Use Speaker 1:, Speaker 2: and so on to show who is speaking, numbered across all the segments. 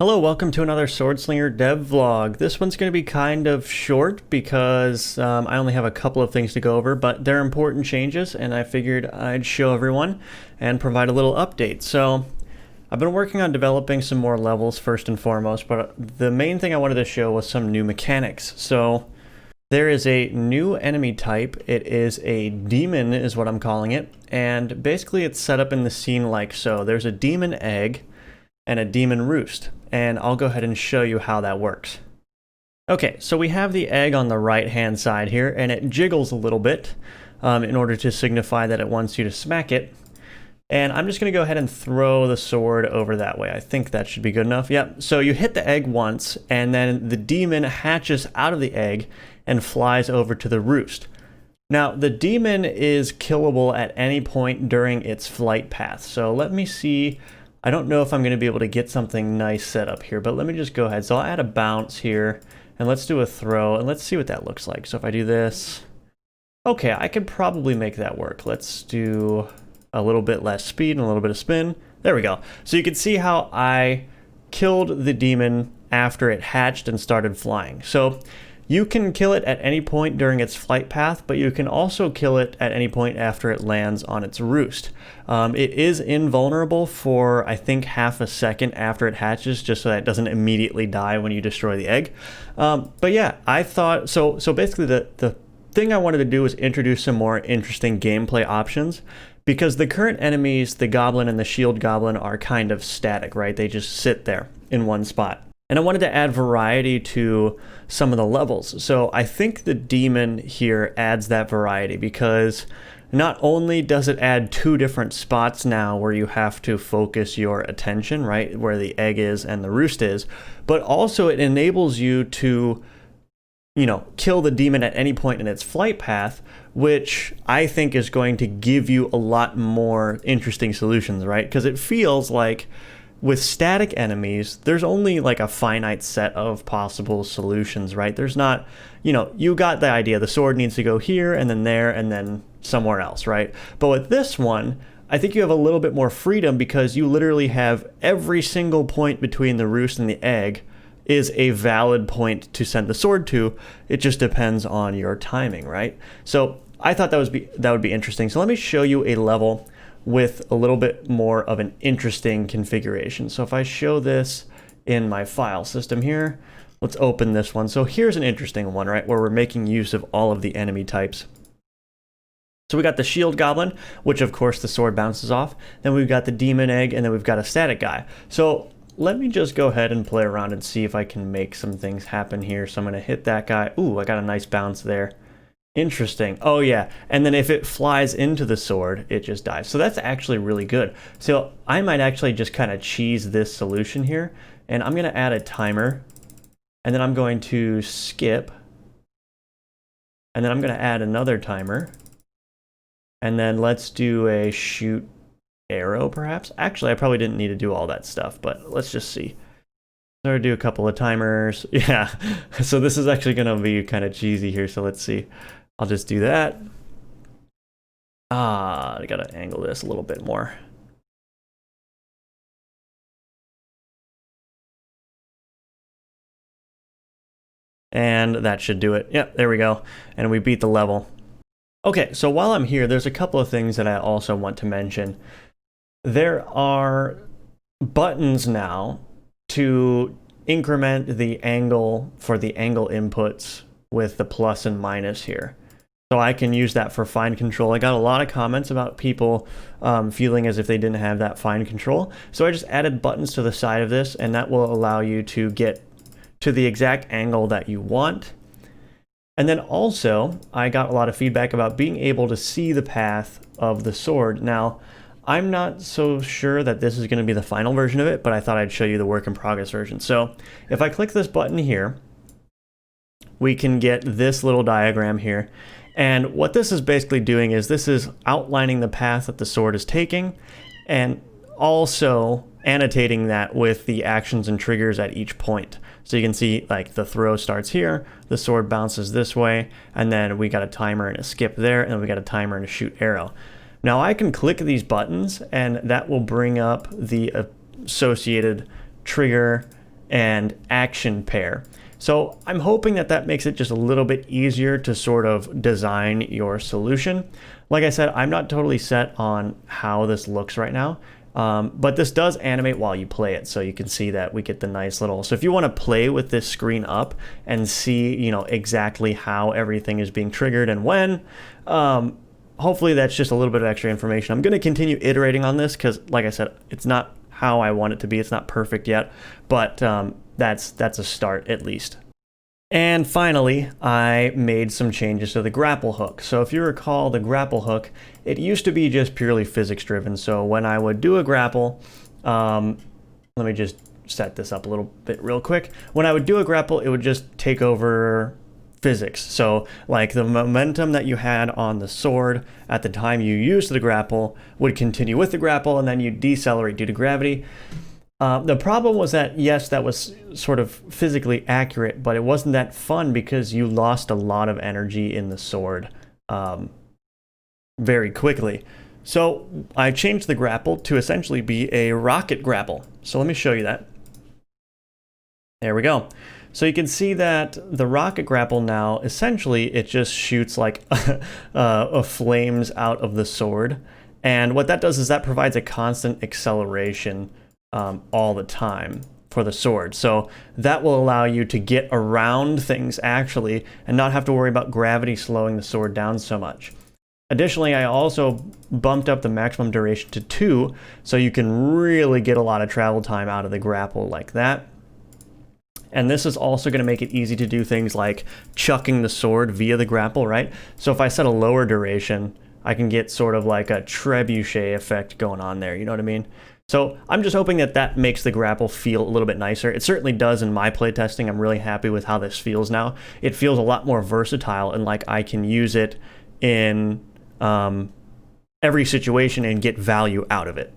Speaker 1: Hello, welcome to another Sword Slinger Devlog. This one's going to be kind of short because I only have a couple of things to go over, but they're important changes and I figured I'd show everyone and provide a little update. So I've been working on developing some more levels first and foremost, but the main thing I wanted to show was some new mechanics. So there is a new enemy type. It is a demon is what I'm calling it, and basically it's set up in the scene like so. There's a demon egg and a demon roost, and I'll go ahead and show you how that works. Okay, so we have the egg on the right hand side here, and it jiggles a little bit in order to signify that it wants you to smack it. And I'm just going to go ahead and throw the sword over that way. I think that should be good enough. Yep, so you hit the egg once, and then the demon hatches out of the egg and flies over to the roost. Now, the demon is killable at any point during its flight path. So let me see. I don't know if I'm going to be able to get something nice set up here, but let me just go ahead. So I'll add a bounce here, and let's do a throw, and let's see what that looks like. So if I do this, okay, I could probably make that work. Let's do a little bit less speed and a little bit of spin. There we go. So you can see how I killed the demon after it hatched and started flying. So you can kill it at any point during its flight path, but you can also kill it at any point after it lands on its roost. It is invulnerable for, I think, half a second after it hatches, just so that it doesn't immediately die when you destroy the egg. But yeah, I thought, so basically the thing I wanted to do was introduce some more interesting gameplay options, because the current enemies, the goblin and the shield goblin, are kind of static, right? They just sit there in one spot. And I wanted to add variety to some of the levels. So I think the demon here adds that variety, because not only does it add two different spots now where you have to focus your attention, right, where the egg is and the roost is, but also it enables you to, you know, kill the demon at any point in its flight path, which I think is going to give you a lot more interesting solutions, right? Because it feels like with static enemies, there's only like a finite set of possible solutions, right? There's not, you know, you got the idea. The sword needs to go here and then there and then somewhere else, right? But with this one, I think you have a little bit more freedom, because you literally have every single point between the roost and the egg is a valid point to send the sword to. It just depends on your timing, right? So I thought that would be interesting. So let me show you a level with a little bit more of an interesting configuration. So if I show this in my file system here, let's open this one. So here's an interesting one, right, where we're making use of all of the enemy types. So we got the shield goblin, which of course the sword bounces off. Then we've got the demon egg, and then we've got a static guy. So let me just go ahead and play around and see if I can make some things happen here. So I'm going to hit that guy. Ooh, I got a nice bounce there. Interesting. Oh yeah, and then if it flies into the sword, it just dies. So that's actually really good. So I might actually just kind of cheese this solution here, and I'm going to add a timer, and then I'm going to skip, and then I'm going to add another timer, and then let's do a shoot arrow perhaps. Actually, I probably didn't need to do all that stuff, but let's just see. So I'll do a couple of timers. Yeah, so this is actually going to be kind of cheesy here, so let's see. I'll just do that. I gotta angle this a little bit more. And that should do it. Yep, there we go. And we beat the level. Okay, so while I'm here, there's a couple of things that I also want to mention. There are buttons now to increment the angle for the angle inputs with the plus and minus here. So I can use that for fine control. I got a lot of comments about people feeling as if they didn't have that fine control. So I just added buttons to the side of this, and that will allow you to get to the exact angle that you want. And then also, I got a lot of feedback about being able to see the path of the sword. Now, I'm not so sure that this is going to be the final version of it, but I thought I'd show you the work in progress version. So if I click this button here, we can get this little diagram here. And what this is basically doing is this is outlining the path that the sword is taking, and also annotating that with the actions and triggers at each point. So you can see like the throw starts here, the sword bounces this way, and then we got a timer and a skip there, and then we got a timer and a shoot arrow. Now I can click these buttons, and that will bring up the associated trigger and action pair. So I'm hoping that that makes it just a little bit easier to sort of design your solution. Like I said, I'm not totally set on how this looks right now, but this does animate while you play it. So you can see that we get the nice little, so if you want to play with this screen up and see, you know, exactly how everything is being triggered and when, hopefully that's just a little bit of extra information. I'm going to continue iterating on this because, like I said, it's not how I want it to be. It's not perfect yet, but that's a start at least. And finally, I made some changes to the grapple hook. So if you recall the grapple hook, it used to be just purely physics driven. So when I would do a grapple, let me just set this up a little bit real quick. When I would do a grapple, it would just take over physics. So like the momentum that you had on the sword at the time you used the grapple would continue with the grapple, and then you decelerate due to gravity. The problem was that, yes, that was sort of physically accurate, but it wasn't that fun because you lost a lot of energy in the sword very quickly. So I changed the grapple to essentially be a rocket grapple. So let me show you that. There we go. So you can see that the rocket grapple now, essentially, it just shoots like flames out of the sword. And what that does is that provides a constant acceleration all the time for the sword. So that will allow you to get around things actually and not have to worry about gravity slowing the sword down so much. Additionally, I also bumped up the maximum duration to 2, so you can really get a lot of travel time out of the grapple like that. And this is also going to make it easy to do things like chucking the sword via the grapple, right? So if I set a lower duration, I can get sort of like a trebuchet effect going on there, you know what I mean? So I'm just hoping that that makes the grapple feel a little bit nicer. It certainly does in my playtesting. I'm really happy with how this feels now. It feels a lot more versatile and like I can use it in every situation and get value out of it.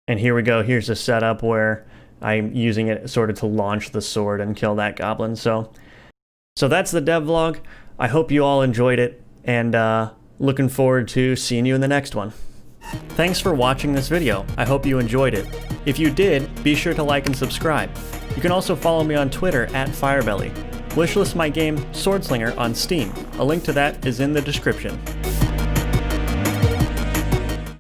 Speaker 1: And here we go. Here's a setup where I'm using it sort of to launch the sword and kill that goblin. So that's the devlog. I hope you all enjoyed it, and looking forward to seeing you in the next one. Thanks for watching this video. I hope you enjoyed it. If you did, be sure to like and subscribe. You can also follow me on Twitter @Firebelly. Wishlist my game Sword Slinger on Steam. A link to that is in the description.